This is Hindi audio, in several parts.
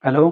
हेलो,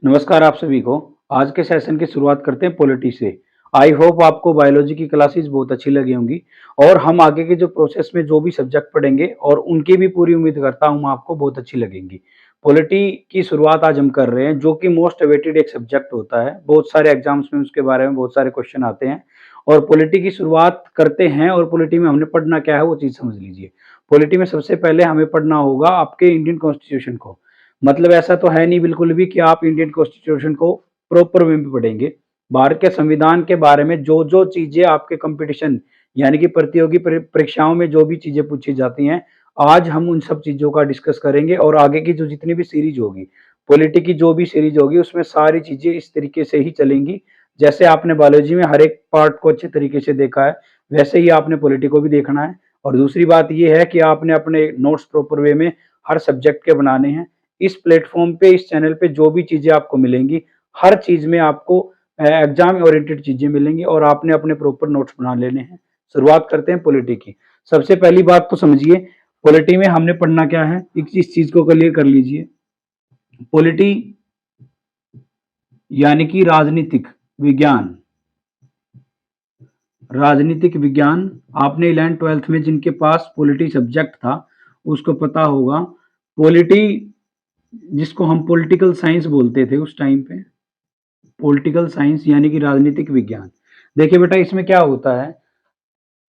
नमस्कार आप सभी को। आज के सेशन की शुरुआत करते हैं पॉलिटी से। आई होप आपको बायोलॉजी की क्लासेस बहुत अच्छी लगी होंगी और हम आगे के जो प्रोसेस में जो भी सब्जेक्ट पढ़ेंगे और उनकी भी पूरी उम्मीद करता हूँ आपको बहुत अच्छी लगेंगी। पॉलिटी की शुरुआत आज हम कर रहे हैं, जो कि मोस्ट अवेटेड एक सब्जेक्ट होता है। बहुत सारे एग्जाम्स में उसके बारे में बहुत सारे क्वेश्चन आते हैं और पॉलिटी की शुरुआत करते हैं। और पॉलिटी में हमने पढ़ना क्या है वो चीज़ समझ लीजिए। पॉलिटी में सबसे पहले हमें पढ़ना होगा आपके इंडियन कॉन्स्टिट्यूशन को। मतलब ऐसा तो है नहीं बिल्कुल भी कि आप इंडियन कॉन्स्टिट्यूशन को प्रॉपर वे में पढ़ेंगे। भारत के संविधान के बारे में जो जो चीजें आपके कंपटीशन यानी कि प्रतियोगी परीक्षाओं में जो भी चीजें पूछी जाती हैं, आज हम उन सब चीजों का डिस्कस करेंगे। और आगे की जो जितनी भी सीरीज होगी, पॉलिटी की जो भी सीरीज होगी, उसमें सारी चीजें इस तरीके से ही चलेंगी। जैसे आपने बायोलॉजी में हर एक पार्ट को अच्छे तरीके से देखा है, वैसे ही आपने पॉलिटी को भी देखना है। और दूसरी बात यह है कि आपने अपने नोट्स प्रॉपर वे में हर सब्जेक्ट के बनाने हैं। इस प्लेटफॉर्म पे, इस चैनल पे जो भी चीजें आपको मिलेंगी, हर चीज में आपको एग्जाम ओरिएंटेड चीजें मिलेंगी और आपने अपने प्रॉपर नोट्स बना लेने हैं। शुरुआत करते हैं पॉलिटी की। सबसे पहली बात तो समझिए, पॉलिटी में हमने पढ़ना क्या है, इस चीज को क्लियर कर लीजिए। पॉलिटी यानी कि राजनीतिक विज्ञान। राजनीतिक विज्ञान आपने 11th-12th में जिनके पास पॉलिटी सब्जेक्ट था उसको पता होगा। पॉलिटी जिसको हम पॉलिटिकल साइंस बोलते थे उस टाइम पे, पॉलिटिकल साइंस यानी कि राजनीतिक विज्ञान। देखिए बेटा, इसमें क्या होता है,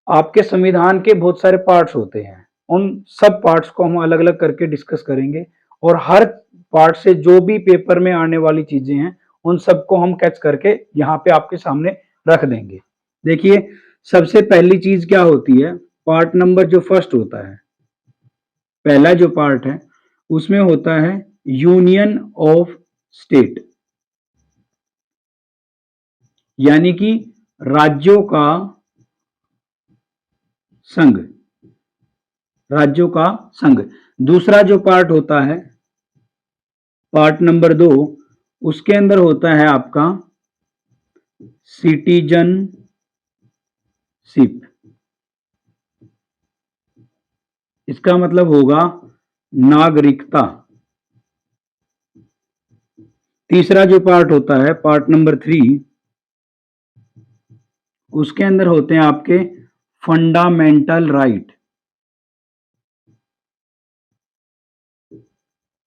आपके संविधान के बहुत सारे पार्ट्स होते हैं। उन सब पार्ट्स को हम अलग अलग करके डिस्कस करेंगे और हर पार्ट से जो भी पेपर में आने वाली चीजें हैं उन सबको हम कैच करके यहाँ पे आपके सामने रख देंगे। देखिए, सबसे पहली चीज क्या होती है, पार्ट नंबर जो फर्स्ट होता है, पहला जो पार्ट है उसमें होता है यूनियन ऑफ स्टेट, यानी कि राज्यों का संघ, राज्यों का संघ। दूसरा जो पार्ट होता है, पार्ट नंबर 2, उसके अंदर होता है आपका सिटीजनशिप। इसका मतलब होगा नागरिकता। तीसरा जो पार्ट होता है, पार्ट नंबर 3, उसके अंदर होते हैं आपके फंडामेंटल राइट।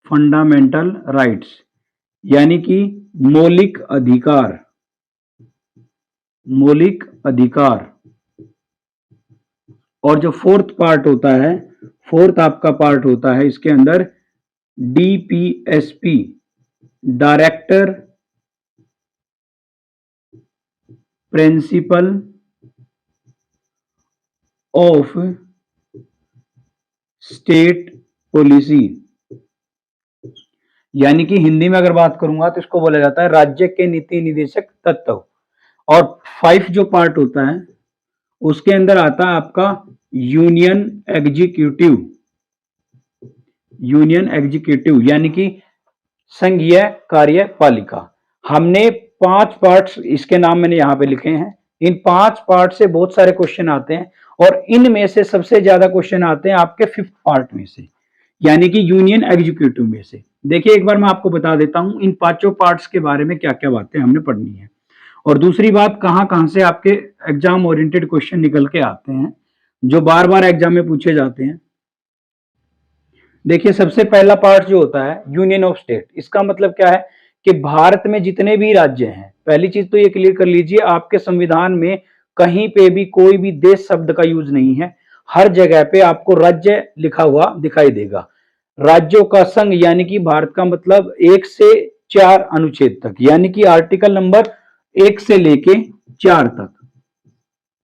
फंडामेंटल राइट्स यानी कि मौलिक अधिकार। मौलिक अधिकार। और जो फोर्थ पार्ट होता है, फोर्थ आपका पार्ट होता है इसके अंदर DPSP, director principle of state policy. यानी कि हिंदी में अगर बात करूंगा तो इसको बोला जाता है राज्य के नीति निदेशक तत्व। और 5 जो पार्ट होता है उसके अंदर आता है आपका यूनियन एग्जीक्यूटिव। यूनियन एग्जीक्यूटिव यानी कि संघीय कार्यपालिका। हमने 5 पार्ट्स, इसके नाम मैंने यहां पे लिखे हैं। इन 5 पार्ट से बहुत सारे क्वेश्चन आते हैं और इनमें से सबसे ज्यादा क्वेश्चन आते हैं आपके 5th पार्ट में से, यानी कि यूनियन एग्जीक्यूटिव में से। देखिए, एक बार मैं आपको बता देता हूं इन 5 पार्ट्स के बारे में क्या क्या बातें हमने पढ़नी है। और दूसरी बात, कहां कहां से आपके एग्जाम ओरिएंटेड क्वेश्चन निकल के आते हैं जो बार बार एग्जाम में पूछे जाते हैं। देखिए, सबसे पहला पार्ट जो होता है यूनियन ऑफ स्टेट, इसका मतलब क्या है कि भारत में जितने भी राज्य हैं, पहली चीज तो ये क्लियर कर लीजिए, आपके संविधान में कहीं पे भी कोई भी देश शब्द का यूज नहीं है। हर जगह पे आपको राज्य लिखा हुआ दिखाई देगा। राज्यों का संघ यानी कि भारत का मतलब 1 से 4 अनुच्छेद तक, यानी कि आर्टिकल नंबर 1 से लेके 4 तक।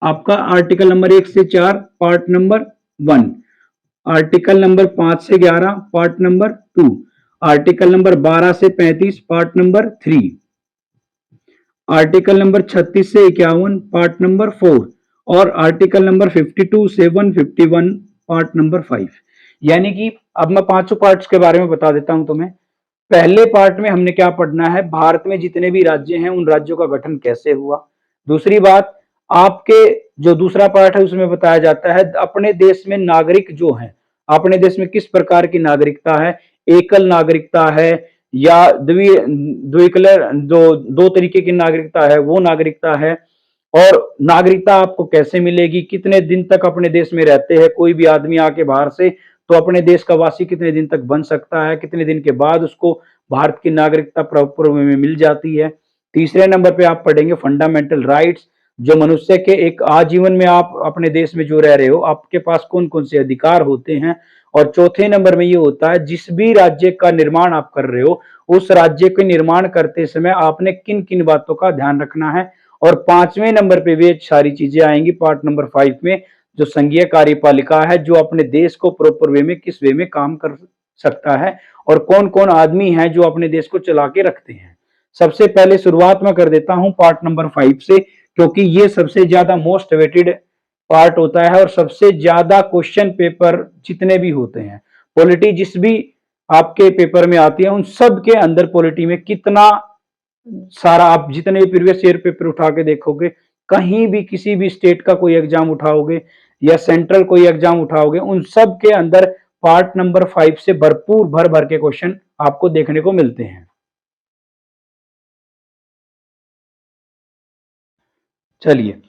आपका आर्टिकल नंबर 1 से 4 पार्ट नंबर 1, आर्टिकल नंबर 5 से 11 पार्ट नंबर 2, आर्टिकल नंबर 12 से 35 पार्ट नंबर 3, आर्टिकल नंबर 36 से 51 पार्ट नंबर 4 और आर्टिकल नंबर 52 से 151 पार्ट नंबर 5। यानी कि अब मैं 5 पार्ट्स के बारे में बता देता हूं तुम्हें। पहले पार्ट में हमने क्या पढ़ना है, भारत में जितने भी राज्य हैं उन राज्यों का गठन कैसे हुआ। दूसरी बात, आपके जो दूसरा पार्ट है उसमें बताया जाता है अपने देश में नागरिक जो हैं, अपने देश में किस प्रकार की नागरिकता है, एकल नागरिकता है या द्विकलर जो दो तरीके की नागरिकता है वो नागरिकता है। और नागरिकता आपको कैसे मिलेगी, कितने दिन तक अपने देश में रहते हैं, कोई भी आदमी आके बाहर से तो अपने देश का वासी कितने दिन तक बन सकता है, कितने दिन के बाद उसको भारत की नागरिकता प्रॉपर वे में मिल जाती है। तीसरे नंबर पे आप पढ़ेंगे फंडामेंटल राइट्स, जो मनुष्य के एक आजीवन में आप अपने देश में जो रह रहे हो आपके पास कौन कौन से अधिकार होते हैं। और चौथे नंबर में ये होता है जिस भी राज्य का निर्माण आप कर रहे हो उस राज्य के निर्माण करते समय आपने किन किन बातों का ध्यान रखना है। और पांचवें नंबर पे वे सारी चीजें आएंगी पार्ट नंबर 5 में, जो संघीय कार्यपालिका है, जो अपने देश को प्रॉपर वे में किस वे में काम कर सकता है और कौन कौन आदमी है जो अपने देश को चला के रखते हैं। सबसे पहले शुरुआत में कर देता हूं पार्ट नंबर 5 से, क्योंकि ये सबसे ज्यादा मोस्ट वेटेड पार्ट होता है और सबसे ज्यादा क्वेश्चन पेपर जितने भी होते हैं पॉलिटी जिस भी आपके पेपर में आती है उन सब के अंदर पॉलिटी में कितना सारा, आप जितने भी प्रीवियस ईयर पेपर उठा के देखोगे, कहीं भी किसी भी स्टेट का कोई एग्जाम उठाओगे या सेंट्रल कोई एग्जाम उठाओगे, उन सब के अंदर पार्ट नंबर 5 से भरपूर भर भर के क्वेश्चन आपको देखने को मिलते हैं। चलिए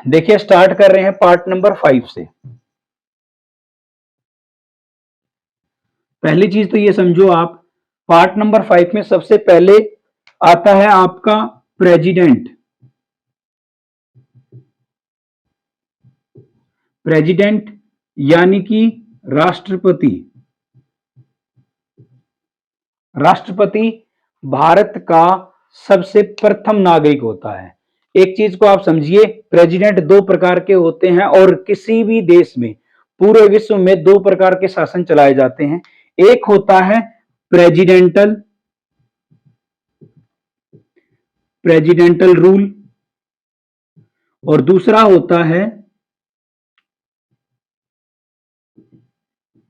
देखिए स्टार्ट कर रहे हैं पार्ट नंबर 5 से। पहली चीज तो ये समझो आप, पार्ट नंबर 5 में सबसे पहले आता है आपका प्रेसिडेंट। प्रेसिडेंट यानी कि राष्ट्रपति। राष्ट्रपति भारत का सबसे प्रथम नागरिक होता है। एक चीज को आप समझिए, प्रेसिडेंट दो प्रकार के होते हैं और किसी भी देश में पूरे विश्व में दो प्रकार के शासन चलाए जाते हैं। एक होता है प्रेसिडेंटल प्रेसिडेंटल रूल और दूसरा होता है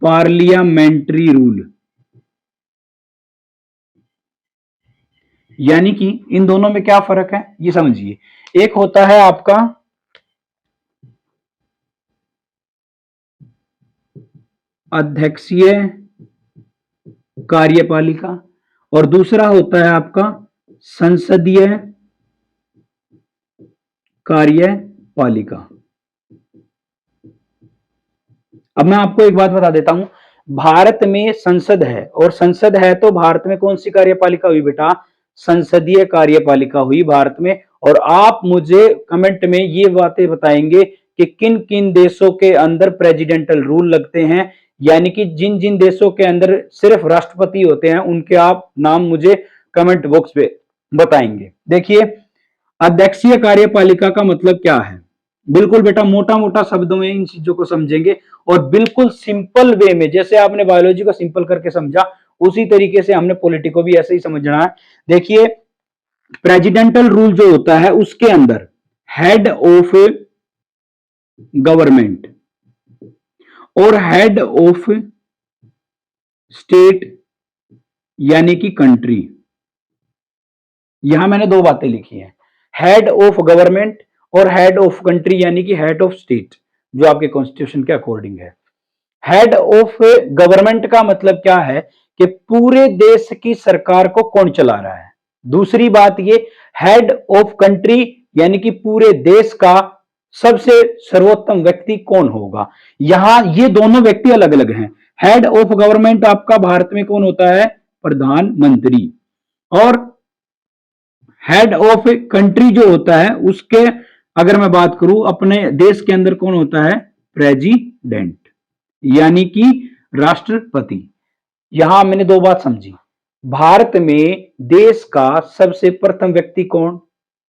पार्लियामेंट्री रूल। यानी कि इन दोनों में क्या फर्क है ये समझिए। एक होता है आपका अध्यक्षीय कार्यपालिका और दूसरा होता है आपका संसदीय कार्यपालिका। अब मैं आपको एक बात बता देता हूं, भारत में संसद है और संसद है तो भारत में कौन सी कार्यपालिका हुई बेटा, संसदीय कार्यपालिका हुई भारत में। और आप मुझे कमेंट में ये बातें बताएंगे कि किन किन देशों के अंदर प्रेसिडेंटल रूल लगते हैं, यानी कि जिन जिन देशों के अंदर सिर्फ राष्ट्रपति होते हैं उनके आप नाम मुझे कमेंट बॉक्स पे बताएंगे। देखिए अध्यक्षीय कार्यपालिका का मतलब क्या है, बिल्कुल बेटा मोटा मोटा शब्दों में इन चीजों को समझेंगे और बिल्कुल सिंपल वे में, जैसे आपने बायोलॉजी को सिंपल करके समझा उसी तरीके से हमने पॉलिटी को भी ऐसे ही समझना है। देखिए प्रेसिडेंटल रूल जो होता है उसके अंदर हेड ऑफ गवर्नमेंट और हेड ऑफ स्टेट यानी कि कंट्री, यहां मैंने दो बातें लिखी हैं, हेड ऑफ गवर्नमेंट और हेड ऑफ कंट्री यानी कि हेड ऑफ स्टेट, जो आपके कॉन्स्टिट्यूशन के अकॉर्डिंग है। हेड ऑफ गवर्नमेंट का मतलब क्या है कि पूरे देश की सरकार को कौन चला रहा है। दूसरी बात ये हेड ऑफ कंट्री यानी कि पूरे देश का सबसे सर्वोत्तम व्यक्ति कौन होगा। यहां ये दोनों व्यक्ति अलग अलग हैं। हेड ऑफ गवर्नमेंट आपका भारत में कौन होता है, प्रधानमंत्री। और हेड ऑफ कंट्री जो होता है उसके अगर मैं बात करूं अपने देश के अंदर कौन होता है, प्रेसिडेंट यानी कि राष्ट्रपति। यहां मैंने दो बात समझी, भारत में देश का सबसे प्रथम व्यक्ति कौन,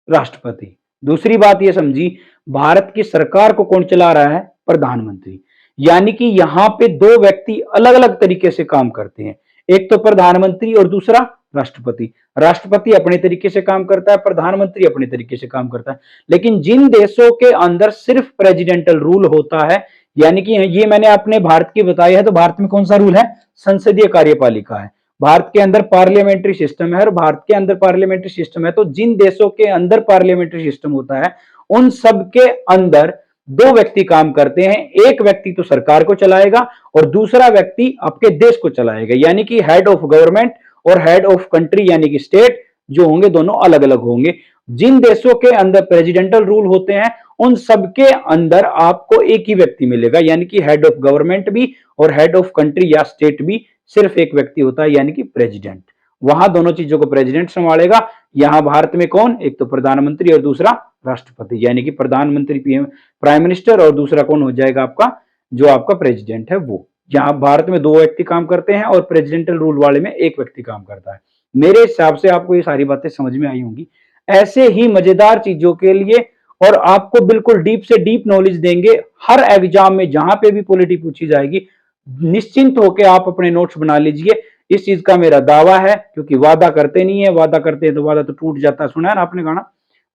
राष्ट्रपति। दूसरी बात यह समझी भारत की सरकार को कौन चला रहा है, प्रधानमंत्री। यानी कि यहां पे दो व्यक्ति अलग अलग तरीके से काम करते हैं, एक तो प्रधानमंत्री और दूसरा राष्ट्रपति। राष्ट्रपति अपने तरीके से काम करता है, प्रधानमंत्री अपने तरीके से काम करता है। लेकिन जिन देशों के अंदर सिर्फ प्रेसिडेंटल रूल होता है, यानी कि ये मैंने अपने भारत की बताई है, तो भारत में कौन सा रूल है, संसदीय कार्यपालिका है। भारत के अंदर पार्लियामेंट्री सिस्टम है और भारत के अंदर पार्लियामेंट्री सिस्टम है, तो जिन देशों के अंदर पार्लियामेंट्री सिस्टम होता है उन सब के अंदर दो व्यक्ति काम करते हैं, एक व्यक्ति तो सरकार को चलाएगा और दूसरा व्यक्ति आपके देश को चलाएगा, यानी कि हेड ऑफ गवर्नमेंट और हेड ऑफ कंट्री यानी कि स्टेट जो होंगे दोनों अलग अलग होंगे। जिन देशों के अंदर प्रेसिडेंटल रूल होते हैं उन सबके अंदर आपको एक ही व्यक्ति मिलेगा, यानी कि हेड ऑफ गवर्नमेंट भी और हेड ऑफ कंट्री या स्टेट भी सिर्फ एक व्यक्ति होता है, यानी कि प्रेसिडेंट। वहां दोनों चीजों को प्रेसिडेंट संभालेगा। यहां भारत में कौन, एक तो प्रधानमंत्री और दूसरा राष्ट्रपति, यानी कि प्रधानमंत्री पीएम प्राइम मिनिस्टर और दूसरा कौन हो जाएगा आपका, जो आपका प्रेसिडेंट है वो। यहां भारत में दो व्यक्ति काम करते हैं और प्रेसिडेंटल रूल वाले में एक व्यक्ति काम करता है। मेरे हिसाब से आपको ये सारी बातें समझ में आई होंगी। ऐसे ही मजेदार चीजों के लिए और आपको बिल्कुल डीप से डीप नॉलेज देंगे हर एग्जाम में, जहां पे भी पॉलिटी पूछी जाएगी निश्चिंत होकर आप अपने नोट्स बना लीजिए। इस चीज का मेरा दावा है, क्योंकि वादा करते नहीं है, वादा करते हैं तो वादा तो टूट जाता है, सुना है ना आपने गाना,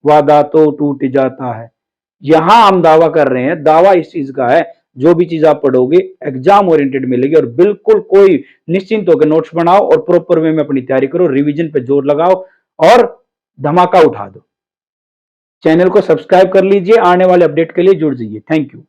वादा तो टूट जाता है। यहां हम दावा कर रहे हैं, दावा इस चीज का है जो भी चीज आप पढ़ोगे एग्जाम ओरिएंटेड मिलेगी। और बिल्कुल कोई निश्चिंत होकर नोट्स बनाओ और प्रॉपर वे में अपनी तैयारी करो, रिवीजन पे जोर लगाओ और धमाका उठा दो। चैनल को सब्सक्राइब कर लीजिए, आने वाले अपडेट के लिए जुड़ जाइए। Thank you.